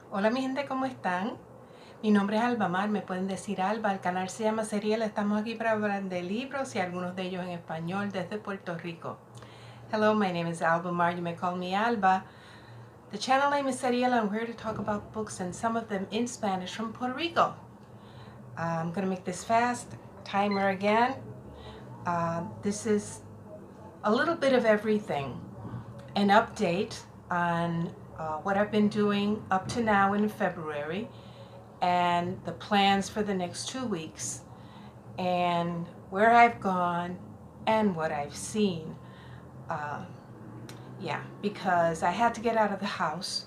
Hola mi gente, ¿cómo están? Mi nombre es Alba Mar, me pueden decir Alba, el canal se llama Serial, estamos aquí para hablar de libros y algunos de ellos en español desde Puerto Rico. Hello, my name is Alba Mar, you may call me Alba. The channel name is Serial and we're here to talk about books and some of them in Spanish from Puerto Rico. I'm going to make this fast, timer again. This is a little bit of everything, an update on what I've been doing up to now in February, and the plans for the next 2 weeks, and where I've gone and what I've seen. Yeah, because I had to get out of the house,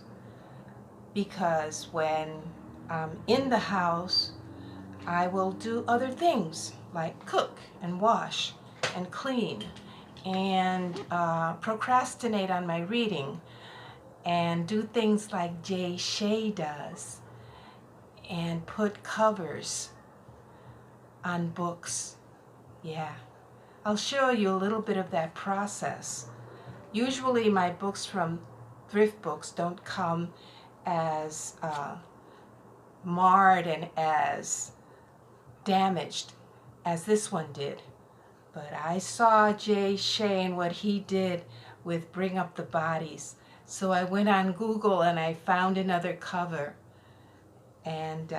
because when I'm in the house, I will do other things like cook and wash and clean and procrastinate on my reading and do things like Jay Shay does and put covers on books. Yeah, I'll show you a little bit of that process. Usually my books from thrift books don't come as marred and as damaged as this one did. But I saw Jay Shay and what he did with Bring Up the Bodies. So I went on Google and I found another cover. And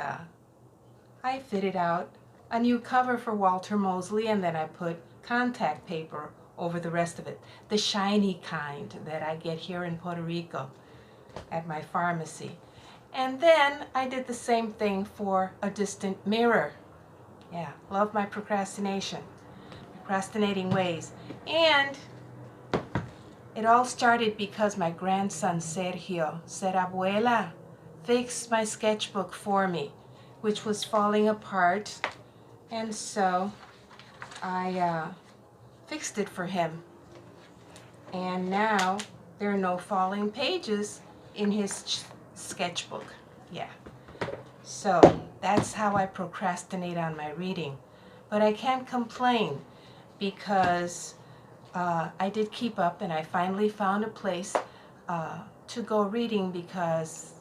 I fitted out a new cover for Walter Mosley, and then I put contact paper over the rest of it. The shiny kind that I get here in Puerto Rico at my pharmacy. And then I did the same thing for A Distant Mirror. Yeah, love my procrastinating ways. And it all started because my grandson Sergio said, Abuela, fix my sketchbook for me, which was falling apart. And so I fixed it for him. And now there are no falling pages in his sketchbook. Yeah. So that's how I procrastinate on my reading. But I can't complain because I did keep up, and I finally found a place to go reading, because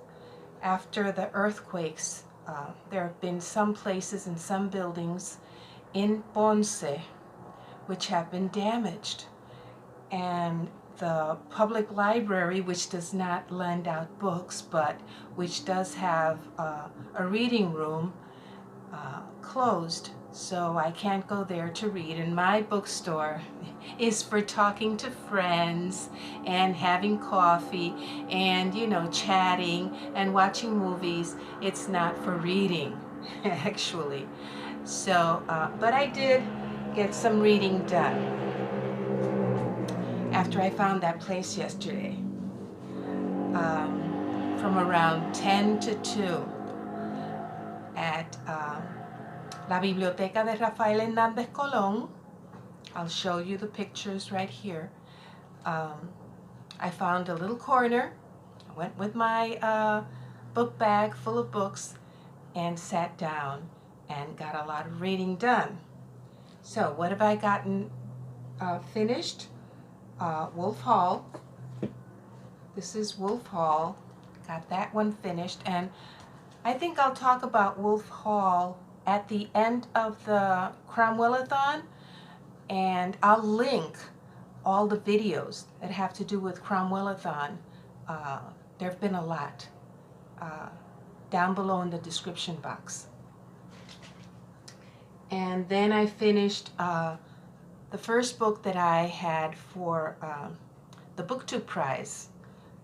after the earthquakes, there have been some places and some buildings in Ponce which have been damaged. And the public library, which does not lend out books, but which does have a reading room, closed. So I can't go there to read. And my bookstore is for talking to friends and having coffee and, you know, chatting and watching movies. It's not for reading, actually. So, but I did get some reading done after I found that place yesterday, from around 10 to 2 at La Biblioteca de Rafael Hernández Colón. I'll show you the pictures right here. I found a little corner. I went with my book bag full of books and sat down and got a lot of reading done. So what have I gotten finished? Wolf Hall. This is Wolf Hall. Got that one finished, and I think I'll talk about Wolf Hall at the end of the Cromwellathon, and I'll link all the videos that have to do with Cromwellathon. There have been a lot down below in the description box. And then I finished the first book that I had for the BookTube prize.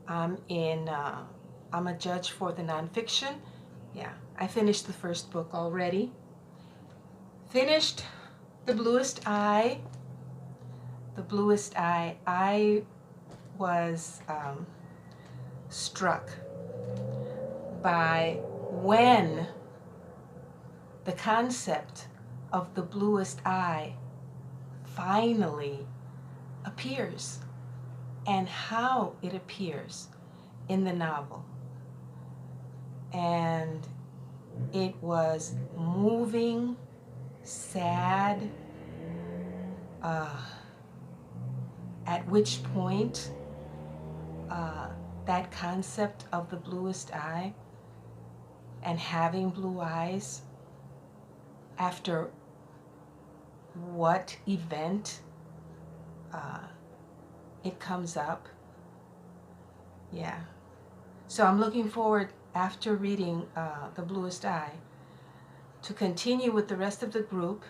I'm a judge for the nonfiction. Yeah, I finished the first book already. Finished The Bluest Eye. The Bluest Eye. I was struck by when the concept of the bluest eye finally appears and how it appears in the novel. And it was moving, sad, at which point that concept of the bluest eye and having blue eyes after what event it comes up. Yeah. So I'm looking forward, after reading The Bluest Eye, to continue with the rest of the group,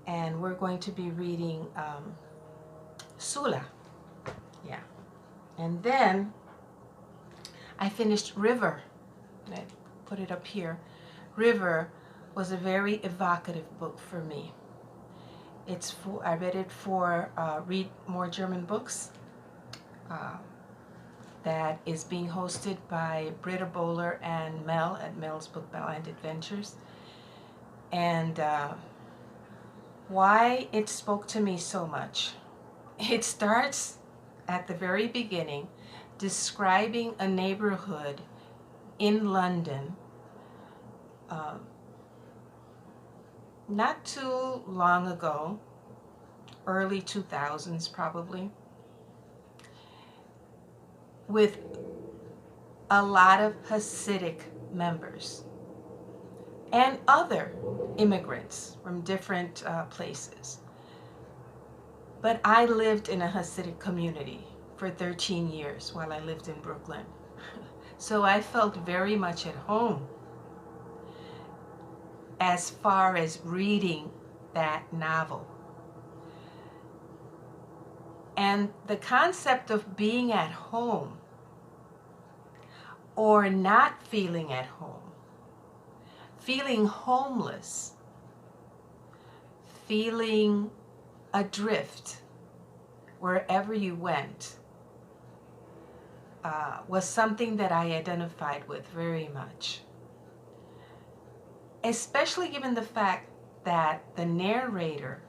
and we're going to be reading Sula. Yeah. And then I finished River. I put it up here. River was a very evocative book for me. I read it for Read More German Books. That is being hosted by Britta Bowler and Mel at Mel's Book Band Adventures. And why it spoke to me so much. It starts at the very beginning describing a neighborhood in London not too long ago, early 2000s probably, with a lot of Hasidic members and other immigrants from different places. But I lived in a Hasidic community for 13 years while I lived in Brooklyn. So I felt very much at home as far as reading that novel. And the concept of being at home or not feeling at home, feeling homeless, feeling adrift wherever you went, was something that I identified with very much. Especially given the fact that the narrator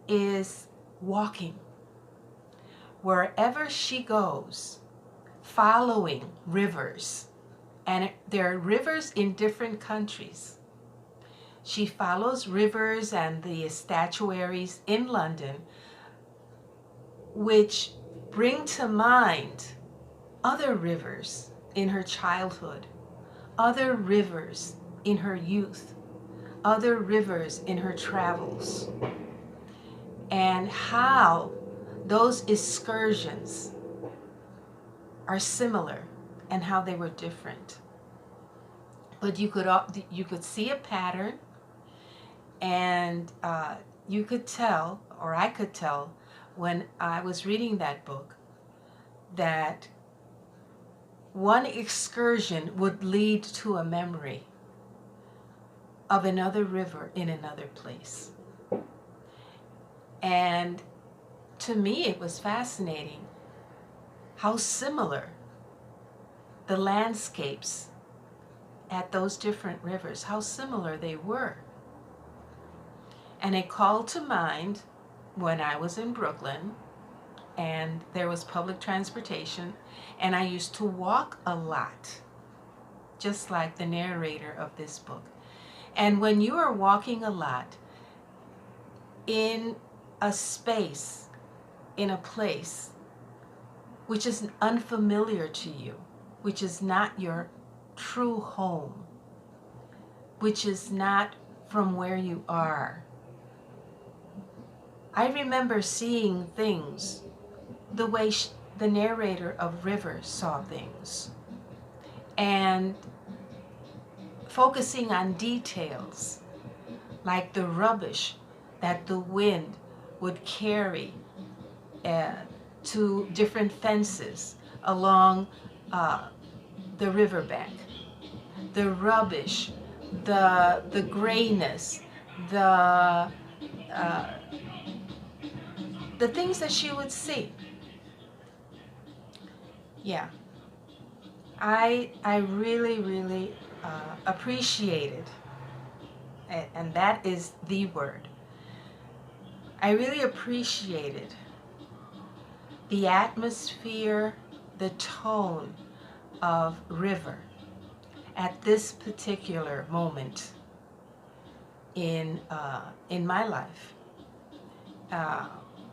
is walking wherever she goes, following rivers. And there are rivers in different countries. She follows rivers and the statuaries in London, which bring to mind other rivers in her childhood, other rivers in her youth, other rivers in her travels, and how those excursions are similar and how they were different. But you could see a pattern, and you could tell, or I could tell when I was reading that book, that one excursion would lead to a memory of another river in another place. And to me, it was fascinating how similar the landscapes at those different rivers, how similar they were. And it called to mind when I was in Brooklyn and there was public transportation, and I used to walk a lot, just like the narrator of this book. And when you are walking a lot in a space, in a place which is unfamiliar to you, which is not your true home, which is not from where you are. I remember seeing things the way the narrator of River saw things, and focusing on details like the rubbish that the wind would carry to different fences along the riverbank. The rubbish, the grayness, the things that she would see. Yeah, I really, really appreciated, and that is the word, I really appreciated the atmosphere, the tone of River at this particular moment in my life,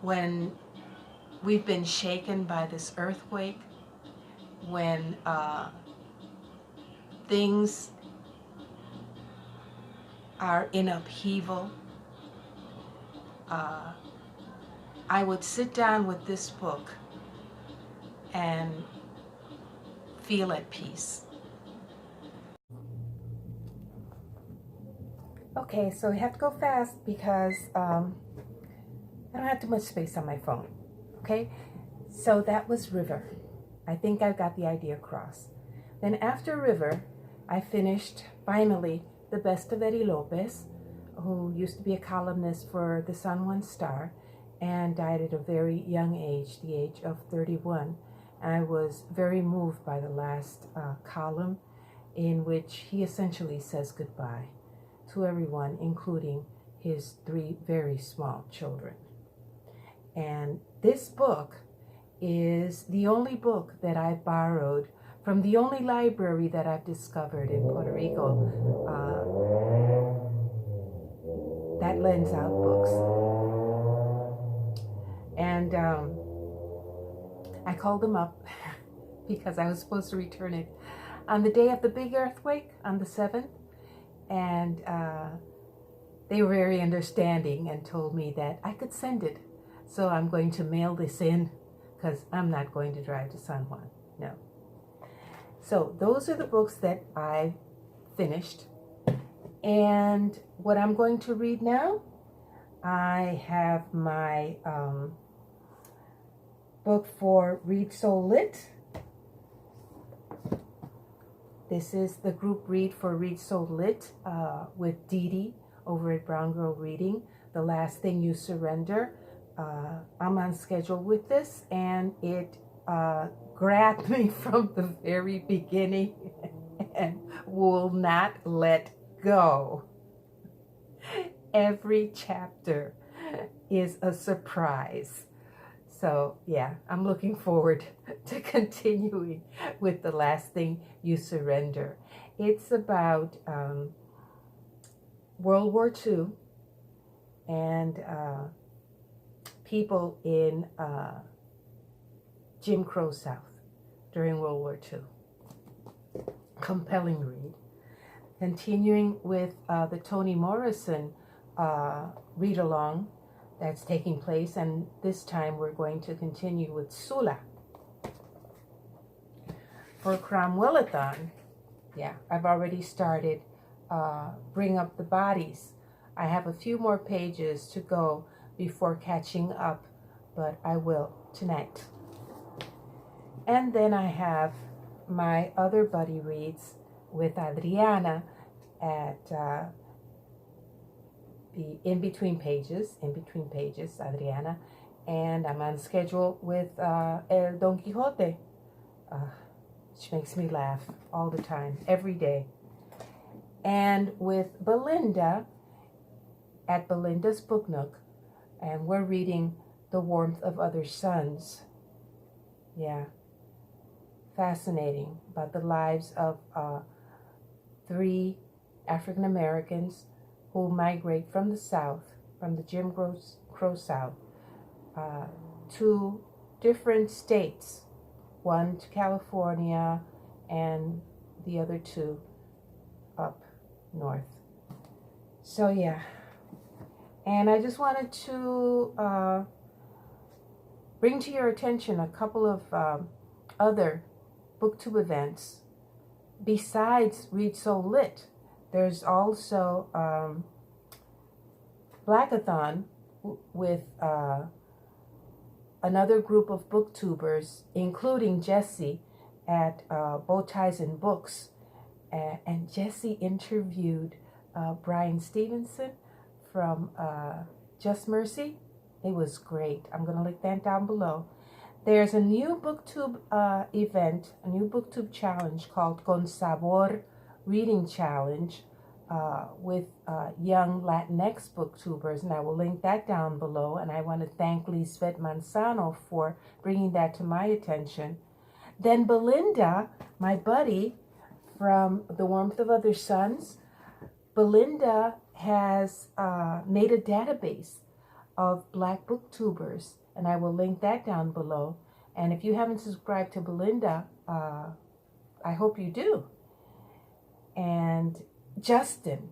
when we've been shaken by this earthquake, when things are in upheaval, I would sit down with this book and feel at peace. Okay, so I have to go fast because I don't have too much space on my phone. Okay, so that was River. I think I got the idea across. Then after River, I finished finally The Best of Eddie Lopez, who used to be a columnist for the San Juan Star and died at a very young age, the age of 31. And I was very moved by the last column, in which he essentially says goodbye to everyone, including his 3 very small children. And this book is the only book that I borrowed from the only library that I've discovered in Puerto Rico that lends out books. And I called them up because I was supposed to return it on the day of the big earthquake on the 7th. And they were very understanding and told me that I could send it. So I'm going to mail this in because I'm not going to drive to San Juan. No. So those are the books that I finished. And what I'm going to read now, I have my book for ReadSoulLit. This is the group read for ReadSoulLit with Didi over at Brown Girl Reading, The Last Thing You Surrender. I'm on schedule with this, and it grabbed me from the very beginning and will not let go. Every chapter is a surprise. So yeah, I'm looking forward to continuing with The Last Thing You Surrender. It's about World War II and people in Jim Crow South during World War II. Compelling read. Continuing with the Toni Morrison read-along that's taking place, and this time we're going to continue with Sula. For Cromwellathon, yeah, I've already started Bring Up the Bodies. I have a few more pages to go before catching up, but I will tonight. And then I have my other buddy reads with Adriana at the in between pages, Adriana, and I'm on schedule with El Don Quixote, which makes me laugh all the time, every day. And with Belinda at Belinda's Book Nook, and we're reading The Warmth of Other Suns. Yeah, fascinating about the lives of 3 African Americans who migrate from the South, from the Jim Crow South, to different states, one to California and the other 2 up north. So yeah, and I just wanted to bring to your attention a couple of other BookTube events. Besides ReadSoulLit, there's also Blackathon with another group of BookTubers, including Jessie at Bowties and Books. And Jessie interviewed Bryan Stevenson from Just Mercy. It was great. I'm going to link that down below. There's a new BookTube event, a new BookTube challenge called Con Sabor Reading Challenge with young Latinx booktubers, and I will link that down below. And I want to thank Lisbeth Manzano for bringing that to my attention. Then Belinda, my buddy from The Warmth of Other Suns, Belinda has made a database of Black booktubers, and I will link that down below. And if you haven't subscribed to Belinda, I hope you do. Justin,